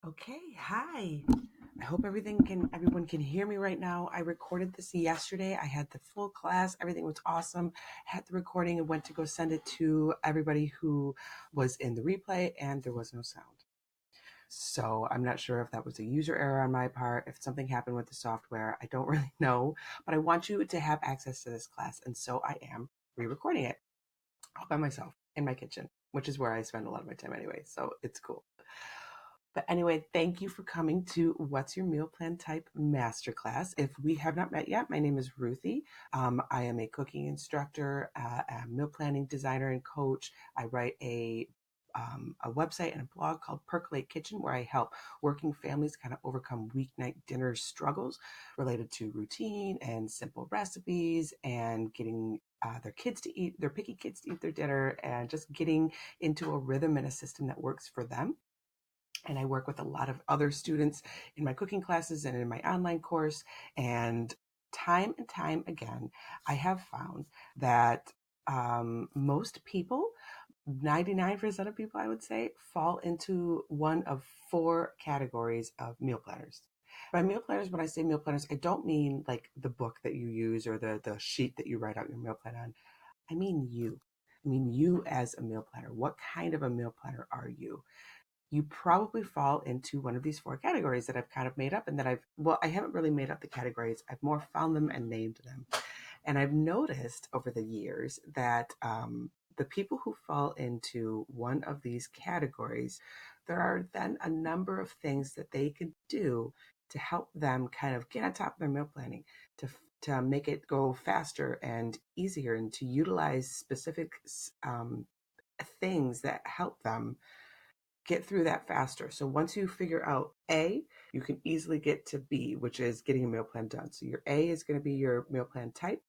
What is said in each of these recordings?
Okay, hi. I hope everyone can hear me right now. I recorded this yesterday. I had the full class. Everything was awesome. Had the recording and went to go send it to everybody who was in the replay, and there was no sound. So I'm not sure if that was a user error on my part, if something happened with the software. I don't really know, but I want you to have access to this class, and so I am re-recording it all by myself in my kitchen, which is where I spend a lot of my time anyway. So it's cool. But anyway, thank you for coming to What's Your Meal Plan Type Masterclass. If we have not met yet, my name is Ruthie. I am a cooking instructor, a meal planning designer, and coach. I write a website and a blog called Percolate Kitchen, where I help working families kind of overcome weeknight dinner struggles related to routine and simple recipes and getting their picky kids to eat their dinner, and just getting into a rhythm and a system that works for them. And I work with a lot of other students in my cooking classes and in my online course. And time again, I have found that most people, 99% of people, I would say, fall into one of four categories of meal planners. By meal planners, when I say meal planners, I don't mean like the book that you use or the sheet that you write out your meal plan on. I mean you. I mean you as a meal planner. What kind of a meal planner are you? You probably fall into one of these four categories that I've kind of made up, and that I haven't really made up the categories. I've more found them and named them. And I've noticed over the years that the people who fall into one of these categories, there are then a number of things that they can do to help them kind of get on top of their meal planning, to make it go faster and easier, and to utilize specific um, things that help them get through that faster. So once you figure out A, you can easily get to B, which is getting a meal plan done. So your A is going to be your meal plan type,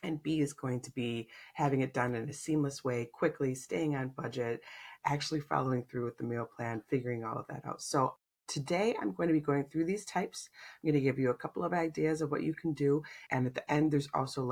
and B is going to be having it done in a seamless way, quickly, staying on budget, actually following through with the meal plan, figuring all of that out. So today I'm going to be going through these types. I'm going to give you a couple of ideas of what you can do. And at the end, there's also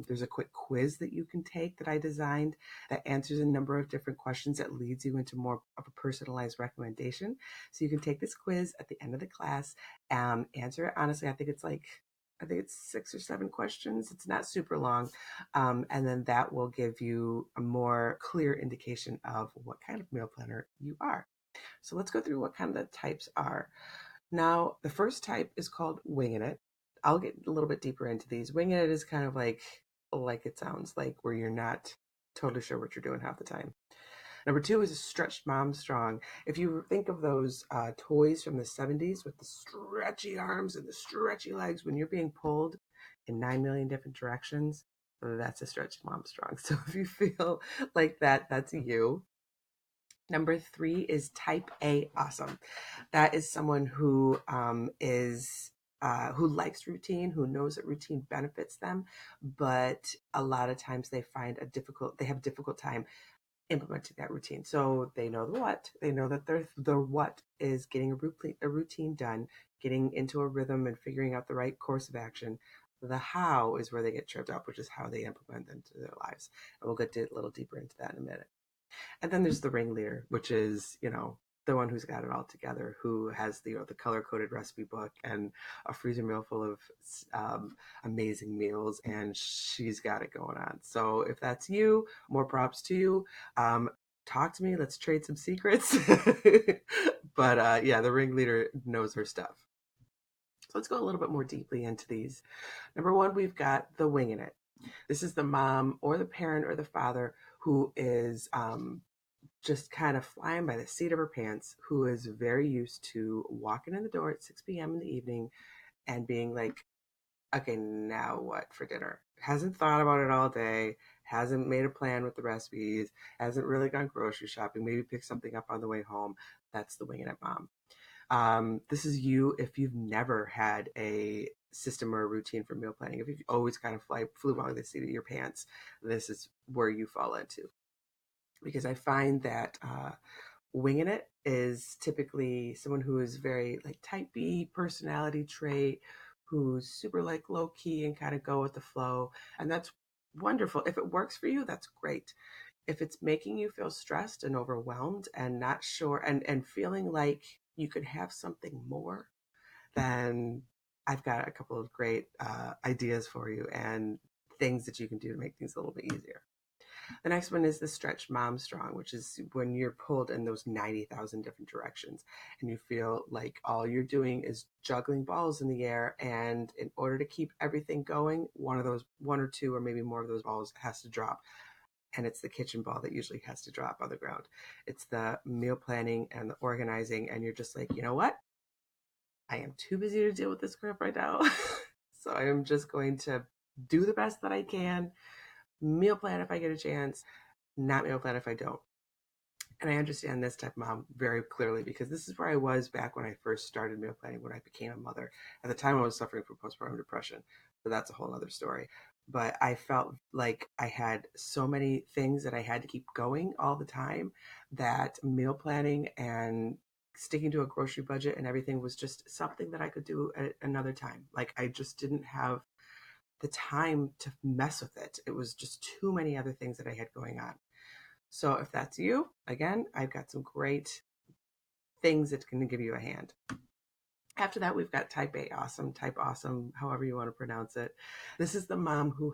there's a quick quiz that you can take that I designed that answers a number of different questions that leads you into more of a personalized recommendation. So you can take this quiz at the end of the class, answer it. Honestly, I think it's 6 or 7 questions. It's not super long. And then that will give you a more clear indication of what kind of meal planner you are. So let's go through what kind of the types are. Now, the first type is called winging it. I'll get a little bit deeper into these. Winging it is kind of like it sounds like, where you're not totally sure what you're doing half the time. Number two is a stretched mom strong. If you think of those toys from the 70s with the stretchy arms and the stretchy legs, when you're being pulled in 9 million different directions, that's a stretched mom strong. So if you feel like that, that's you. Number three is type A awesome. That is someone who likes routine, who knows that routine benefits them, but a lot of times they have a difficult time implementing that routine. So they know the what, they know that the what is getting a routine done, getting into a rhythm and figuring out the right course of action. The how is where they get tripped up, which is how they implement them to their lives. And we'll get a little deeper into that in a minute. And then there's the ringleader, which is, the one who's got it all together, who has the color coded recipe book and a freezer meal full of amazing meals, and she's got it going on. So if that's you, more props to you. Talk to me. Let's trade some secrets. But yeah, the ringleader knows her stuff. So let's go a little bit more deeply into these. Number one, we've got the winging it. This is the mom or the parent or the father who is just kind of flying by the seat of her pants, who is very used to walking in the door at 6 p.m. in the evening and being like, okay, now what for dinner? Hasn't thought about it all day, hasn't made a plan with the recipes, hasn't really gone grocery shopping, maybe pick something up on the way home. That's the winging it mom. This is you if you've never had a system or a routine for meal planning. If you've always kind of flew by the seat of your pants, this is where you fall into. Because I find that winging it is typically someone who is very like type B personality trait, who's super like low key and kind of go with the flow. And that's wonderful. If it works for you, that's great. If it's making you feel stressed and overwhelmed and not sure and feeling like you could have something more, then I've got a couple of great ideas for you and things that you can do to make things a little bit easier. The next one is the stretch mom strong, which is when you're pulled in those 90,000 different directions and you feel like all you're doing is juggling balls in the air. And in order to keep everything going, one or two, or maybe more of those balls has to drop. And it's the kitchen ball that usually has to drop on the ground. It's the meal planning and the organizing. And you're just like, you know what? I am too busy to deal with this crap right now. So I am just going to do the best that I can, meal plan if I get a chance, not meal plan if I don't. And I understand this type of mom very clearly because this is where I was back when I first started meal planning, when I became a mother. At the time, I was suffering from postpartum depression, but that's a whole other story. But I felt like I had so many things that I had to keep going all the time that meal planning and sticking to a grocery budget and everything was just something that I could do at another time. Like I just didn't have the time to mess with it. It was just too many other things that I had going on. So if that's you, again, I've got some great things that can give you a hand. After that, we've got type awesome, however you want to pronounce it. This is the mom who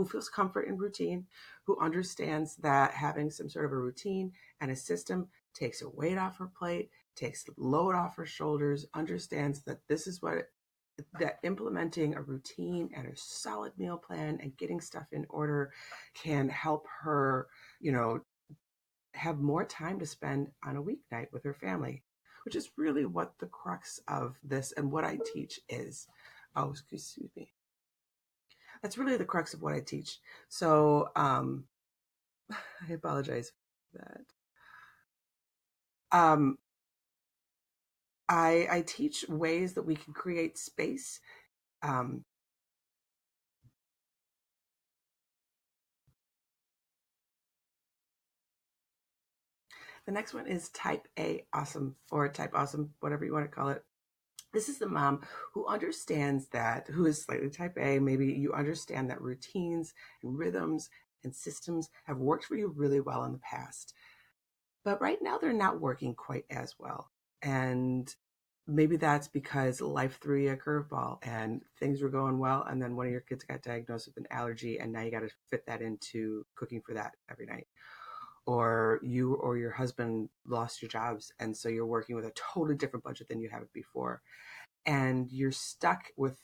feels comfort in routine, who understands that having some sort of a routine and a system takes a weight off her plate, takes the load off her shoulders, understands that that implementing a routine and a solid meal plan and getting stuff in order can help her, have more time to spend on a weeknight with her family, which is really what the crux of this and what I teach is. Oh, excuse me. That's really the crux of what I teach. So I apologize for that. I teach ways that we can create space. The next one is type A awesome, or type awesome, whatever you want to call it. This is the mom who understands that, who is slightly type A. Maybe you understand that routines and rhythms and systems have worked for you really well in the past. But right now, they're not working quite as well. And maybe that's because life threw you a curveball and things were going well. And then one of your kids got diagnosed with an allergy, and now you got to fit that into cooking for that every night. Or you or your husband lost your jobs. And so you're working with a totally different budget than you have before. And you're stuck with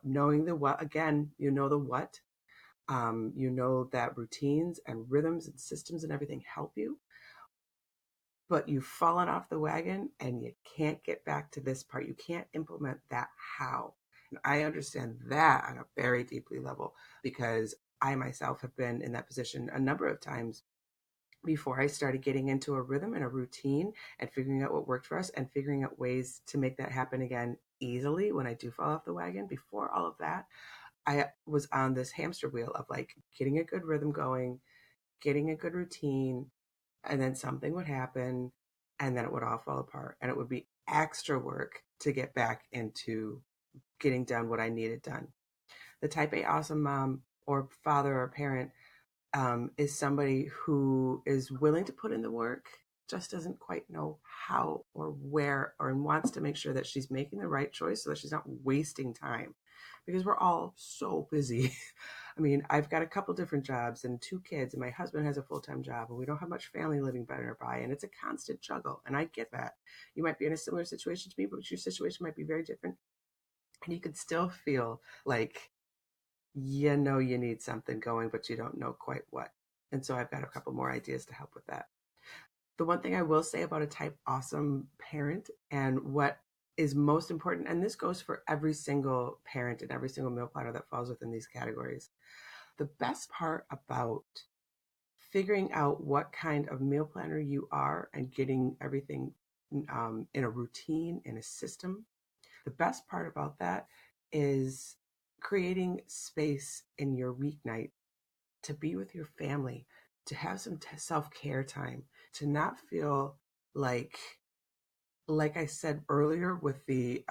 knowing the what. Again, you know the what. You know that routines and rhythms and systems and everything help you, but you've fallen off the wagon and you can't get back to this part. You can't implement that how. And I understand that on a very deeply level because I myself have been in that position a number of times before I started getting into a rhythm and a routine and figuring out what worked for us and figuring out ways to make that happen again easily when I do fall off the wagon. Before all of that, I was on this hamster wheel of like getting a good rhythm going, getting a good routine, and then something would happen and then it would all fall apart. And it would be extra work to get back into getting done what I needed done. The type A awesome mom or father or parent is somebody who is willing to put in the work, just doesn't quite know how or where, or wants to make sure that she's making the right choice so that she's not wasting time because we're all so busy. I mean, I've got a couple different jobs and two kids, and my husband has a full-time job, and we don't have much family living by nearby, and it's a constant juggle. And I get that. You might be in a similar situation to me, but your situation might be very different. And you could still feel like you know you need something going, but you don't know quite what. And so I've got a couple more ideas to help with that. The one thing I will say about a type awesome parent and what is most important, and this goes for every single parent and every single meal planner that falls within these categories. The best part about figuring out what kind of meal planner you are and getting everything in a routine, in a system, the best part about that is creating space in your weeknight to be with your family, to have some self-care time, to not feel like I said earlier with the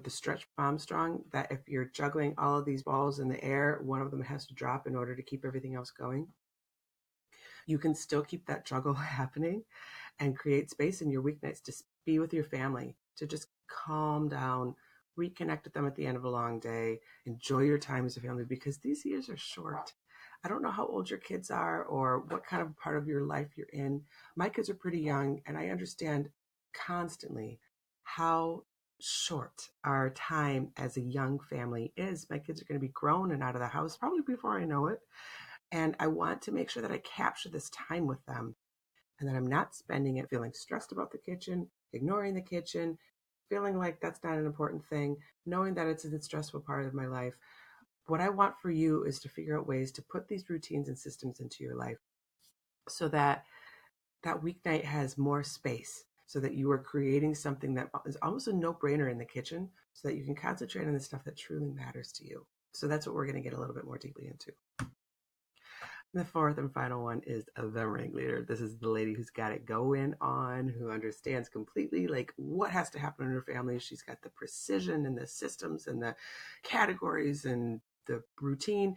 stretch strong, that if you're juggling all of these balls in the air, one of them has to drop in order to keep everything else going. You can still keep that juggle happening and create space in your weeknights to be with your family, to just calm down, reconnect with them at the end of a long day, enjoy your time as a family, because these years are short. I don't know how old your kids are or what kind of part of your life you're in. My kids are pretty young, and I understand constantly how short our time as a young family is. My kids are going to be grown and out of the house probably before I know it. And I want to make sure that I capture this time with them and that I'm not spending it feeling stressed about the kitchen, ignoring the kitchen, feeling like that's not an important thing, knowing that it's a stressful part of my life. What I want for you is to figure out ways to put these routines and systems into your life so that that weeknight has more space, so that you are creating something that is almost a no-brainer in the kitchen so that you can concentrate on the stuff that truly matters to you. So that's what we're going to get a little bit more deeply into. The fourth and final one is the ringleader. This is the lady who's got it going on, who understands completely like what has to happen in her family. She's got the precision and the systems and the categories and the routine.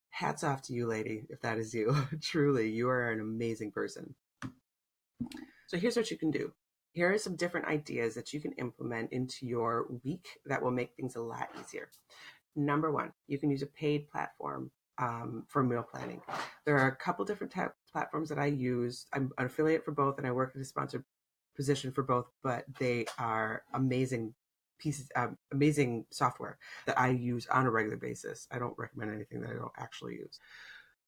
Hats off to you, lady, if that is you. Truly, you are an amazing person. So here's what you can do. Here are some different ideas that you can implement into your week that will make things a lot easier. Number one, you can use a paid platform for meal planning. There are a couple different platforms that I use. I'm an affiliate for both, and I work in a sponsored position for both, but they are amazing pieces, amazing software that I use on a regular basis. I don't recommend anything that I don't actually use.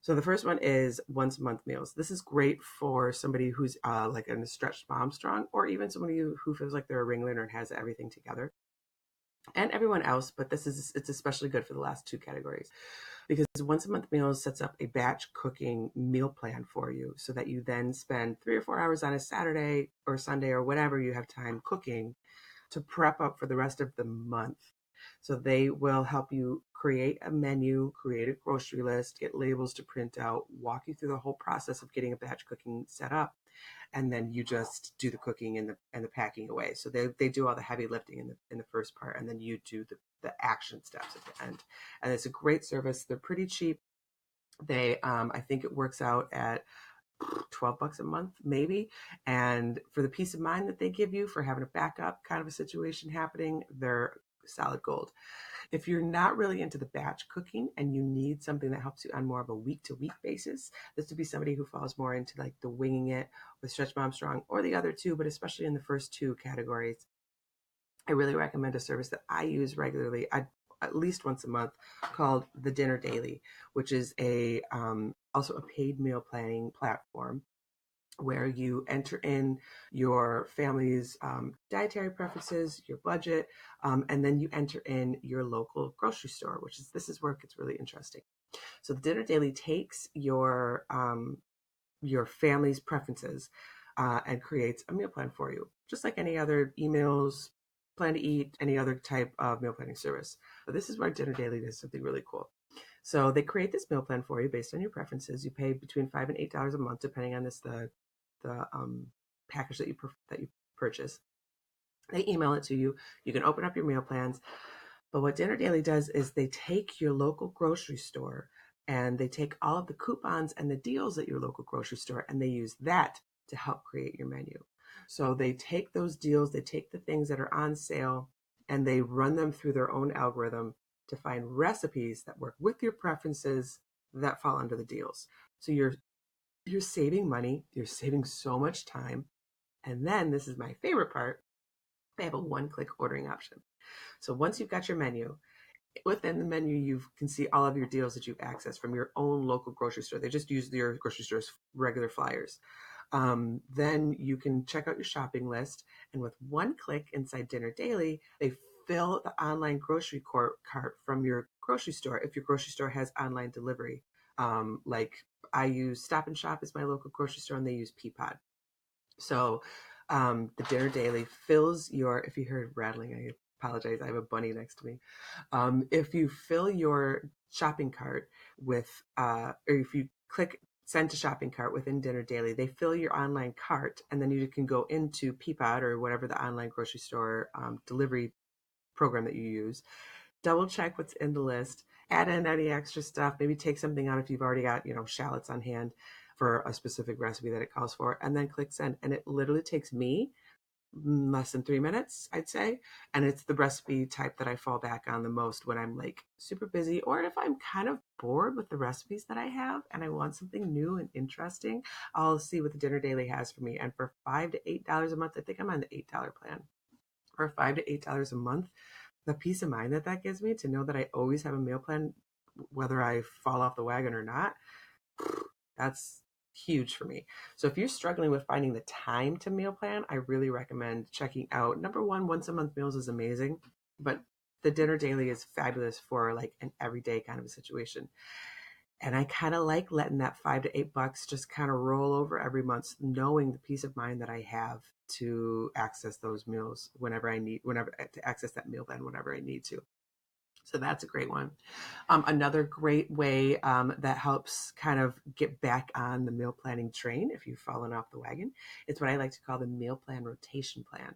So the first one is once a month meals. This is great for somebody who's like in a stretched mom strong, or even somebody who feels like they're a ringleader and has everything together, and everyone else. But it's especially good for the last two categories, because once a month meals sets up a batch cooking meal plan for you, so that you then spend 3 or 4 hours on a Saturday or Sunday or whatever you have time cooking to prep up for the rest of the month. So they will help you create a menu, create a grocery list, get labels to print out, walk you through the whole process of getting a batch cooking set up. And then you just do the cooking and the packing away. So they do all the heavy lifting in the first part, and then you do the action steps at the end. And it's a great service. They're pretty cheap. They I think it works out at $12 a month, maybe. And for the peace of mind that they give you for having a backup kind of a situation happening, they're solid gold. If you're not really into the batch cooking and you need something that helps you on more of a week to week basis, this would be somebody who falls more into like the winging it with Stretch Mom Strong, or the other two, but especially in the first two categories. I really recommend a service that I use regularly, at least once a month, called The Dinner Daily, which is also a paid meal planning platform where you enter in your family's dietary preferences, your budget, and then you enter in your local grocery store, this is where it gets really interesting. So the Dinner Daily takes your family's preferences and creates a meal plan for you, just like any other emails, plan to eat, any other type of meal planning service. But this is where Dinner Daily does something really cool. So they create this meal plan for you based on your preferences. You pay between $5 and $8 a month, depending on the package that you purchase. They email it to you. You can open up your meal plans. But what Dinner Daily does is they take your local grocery store and they take all of the coupons and the deals at your local grocery store, and they use that to help create your menu. So they take those deals, they take the things that are on sale, and they run them through their own algorithm to find recipes that work with your preferences that fall under the deals. So you're saving money, you're saving so much time. And then this is my favorite part, they have a one-click ordering option. So once you've got your menu, within the menu, you can see all of your deals that you've accessed from your own local grocery store. They just use your grocery store's regular flyers. Then you can check out your shopping list. And with one click inside Dinner Daily, they fill the online grocery cart from your grocery store if your grocery store has online delivery. Like I use Stop and Shop as my local grocery store, and they use Peapod. So the Dinner Daily fills if you heard rattling, I apologize, I have a bunny next to me. If you fill your shopping cart with, or if you click send to shopping cart within Dinner Daily, they fill your online cart, and then you can go into Peapod or whatever the online grocery store delivery program that you use, double check what's in the list, add in any extra stuff, maybe take something out if you've already got, shallots on hand for a specific recipe that it calls for, and then click send. And it literally takes me less than 3 minutes, I'd say. And it's the recipe type that I fall back on the most when I'm like super busy, or if I'm kind of bored with the recipes that I have and I want something new and interesting, I'll see what the Dinner Daily has for me. And for $5 to $8 a month, I think I'm on the $8 plan. For $5 to $8 a month, the peace of mind that that gives me to know that I always have a meal plan, whether I fall off the wagon or not, that's huge for me. So if you're struggling with finding the time to meal plan, I really recommend checking out number one, once a month meals is amazing, but the Dinner Daily is fabulous for like an everyday kind of a situation. And I kind of like letting that $5 to $8 just kind of roll over every month, knowing the peace of mind that I have to access those meals whenever I need, whenever to access that meal plan whenever I need to. So that's a great one. Another great way that helps kind of get back on the meal planning train if you've fallen off the wagon, it's what I like to call the meal plan rotation plan.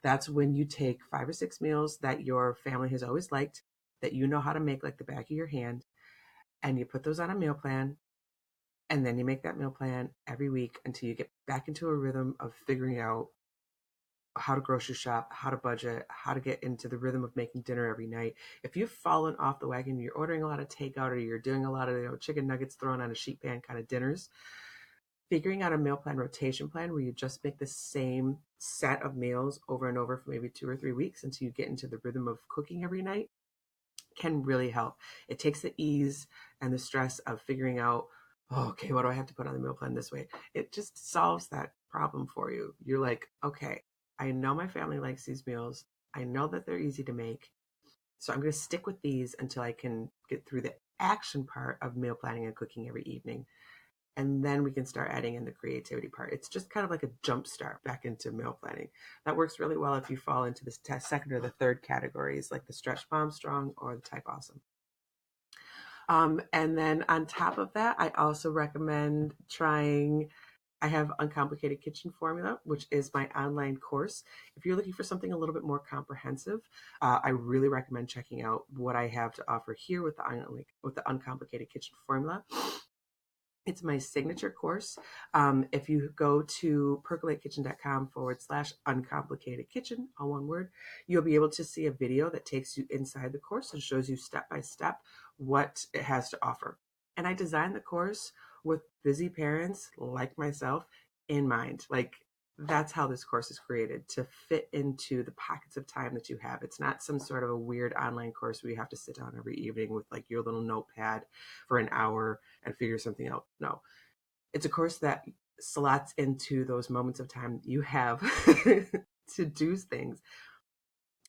That's when you take 5 or 6 meals that your family has always liked, that you know how to make like the back of your hand, and you put those on a meal plan. And then you make that meal plan every week until you get back into a rhythm of figuring out how to grocery shop, how to budget, how to get into the rhythm of making dinner every night. If you've fallen off the wagon, you're ordering a lot of takeout, or you're doing a lot of chicken nuggets thrown on a sheet pan kind of dinners, figuring out a meal plan rotation plan where you just make the same set of meals over and over for maybe 2 or 3 weeks until you get into the rhythm of cooking every night can really help. It takes the ease and the stress of figuring out, oh, okay, what do I have to put on the meal plan this way? It just solves that problem for you. You're like, okay, I know my family likes these meals. I know that they're easy to make. So I'm going to stick with these until I can get through the action part of meal planning and cooking every evening. And then we can start adding in the creativity part. It's just kind of like a jump start back into meal planning. That works really well if you fall into the second or the third categories, like the Stretch Bomb Strong or the Type Awesome. And then on top of that, I also recommend trying. I have Uncomplicated Kitchen Formula, which is my online course. If you're looking for something a little bit more comprehensive, I really recommend checking out what I have to offer here with the Uncomplicated Kitchen Formula. It's my signature course. If you go to percolatekitchen.com/uncomplicated kitchen, all one word, you'll be able to see a video that takes you inside the course and shows you step by step what it has to offer. And I designed the course with busy parents like myself in mind. Like, that's how this course is created, to fit into the pockets of time that you have. It's not some sort of a weird online course where you have to sit down every evening with like your little notepad for an hour and figure something out. No, it's a course that slots into those moments of time you have to do things.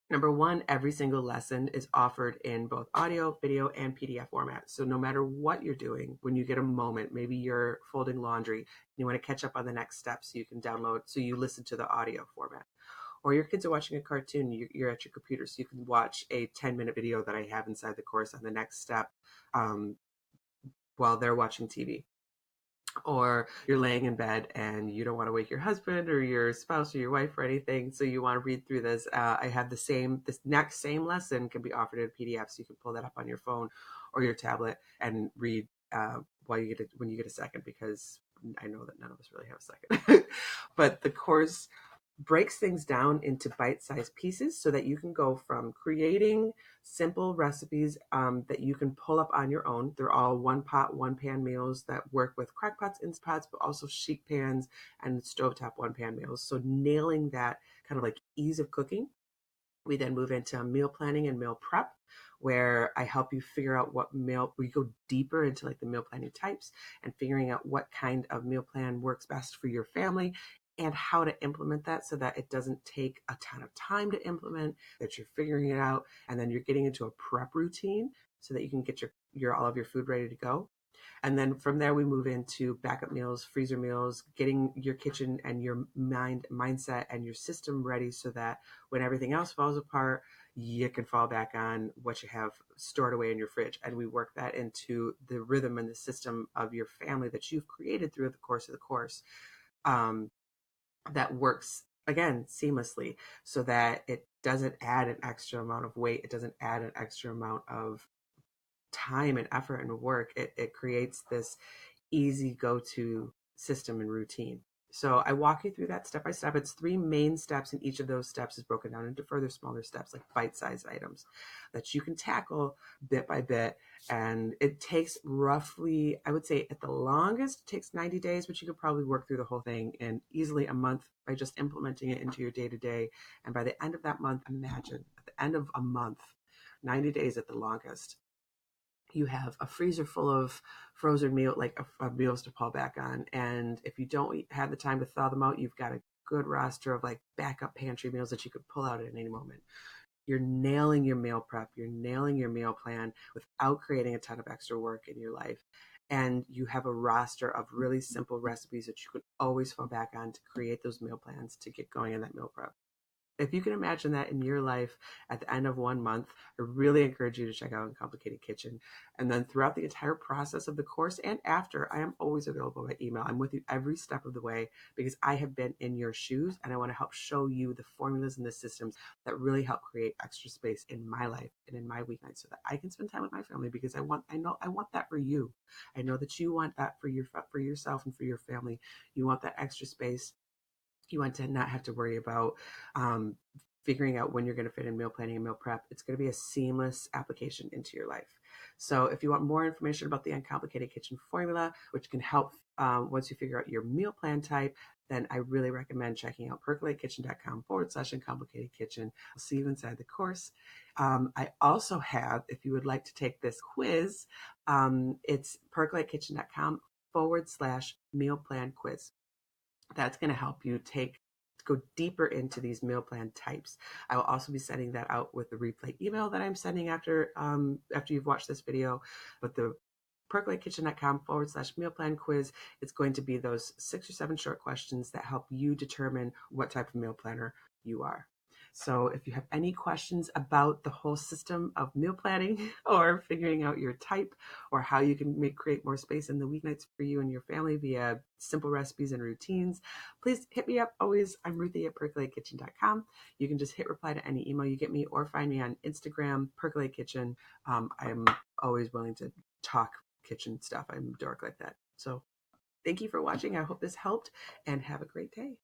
Number one, every single lesson is offered in both audio, video, and PDF format. So no matter what you're doing, when you get a moment, maybe you're folding laundry, you want to catch up on the next steps, so you can download, so you listen to the audio format. Or your kids are watching a cartoon, you're at your computer, so you can watch a 10-minute video that I have inside the course on the next step while they're watching TV. Or you're laying in bed and you don't want to wake your husband or your spouse or your wife or anything, so you want to read through this. I have this next same lesson can be offered in a PDF, so you can pull that up on your phone or your tablet and read when you get a second, because I know that none of us really have a second. But the course breaks things down into bite-sized pieces so that you can go from creating simple recipes that you can pull up on your own. They're all one pot, one pan meals that work with crock pots, Instant Pots, but also sheet pans and stovetop one pan meals. So nailing that kind of like ease of cooking. We then move into meal planning and meal prep, where I help you figure out we go deeper into like the meal planning types and figuring out what kind of meal plan works best for your family and how to implement that so that it doesn't take a ton of time to implement, that you're figuring it out, and then you're getting into a prep routine so that you can get all of your food ready to go. And then from there, we move into backup meals, freezer meals, getting your kitchen and your mindset and your system ready so that when everything else falls apart, you can fall back on what you have stored away in your fridge. And we work that into the rhythm and the system of your family that you've created throughout the course of the course. That works, again, seamlessly, so that it doesn't add an extra amount of weight. It doesn't add an extra amount of time and effort and work. It creates this easy go-to system and routine. So I walk you through that step by step. It's 3 main steps, and each of those steps is broken down into further smaller steps, like bite-sized items that you can tackle bit by bit. And it takes roughly, I would say at the longest, it takes 90 days, but you could probably work through the whole thing in easily a month by just implementing it into your day-to-day. And by the end of that month, imagine at the end of a month, 90 days at the longest, you have a freezer full of frozen meals to fall back on. And if you don't have the time to thaw them out, you've got a good roster of like backup pantry meals that you could pull out at any moment. You're nailing your meal prep, you're nailing your meal plan without creating a ton of extra work in your life. And you have a roster of really simple recipes that you can always fall back on to create those meal plans to get going in that meal prep. If you can imagine that in your life at the end of 1 month, I really encourage you to check out Uncomplicated Kitchen. And then throughout the entire process of the course and after, I am always available by email. I'm with you every step of the way because I have been in your shoes and I want to help show you the formulas and the systems that really help create extra space in my life and in my weeknights so that I can spend time with my family because I want that for you. I know that you want that for yourself and for your family. You want that extra space. You want to not have to worry about um, figuring out when you're going to fit in meal planning and meal prep. It's going to be a seamless application into your life. So if you want more information about the Uncomplicated Kitchen formula, which can help once you figure out your meal plan type, then I really recommend checking out percolatekitchen.com/uncomplicated kitchen. I'll see you inside the course. I also have, if you would like to take this quiz, it's percolatekitchen.com/meal plan quiz. That's going to help you go deeper into these meal plan types. I will also be sending that out with the replay email that I'm sending after you've watched this video. But the percolatekitchen.com/meal plan quiz, it's going to be those 6 or 7 short questions that help you determine what type of meal planner you are. So if you have any questions about the whole system of meal planning or figuring out your type or how you can create more space in the weeknights for you and your family via simple recipes and routines, please hit me up. Always, I'm Ruthie at percolatekitchen.com. You can just hit reply to any email you get me or find me on Instagram, Percolate Kitchen. I'm always willing to talk kitchen stuff. I'm a dork like that. So thank you for watching. I hope this helped and have a great day.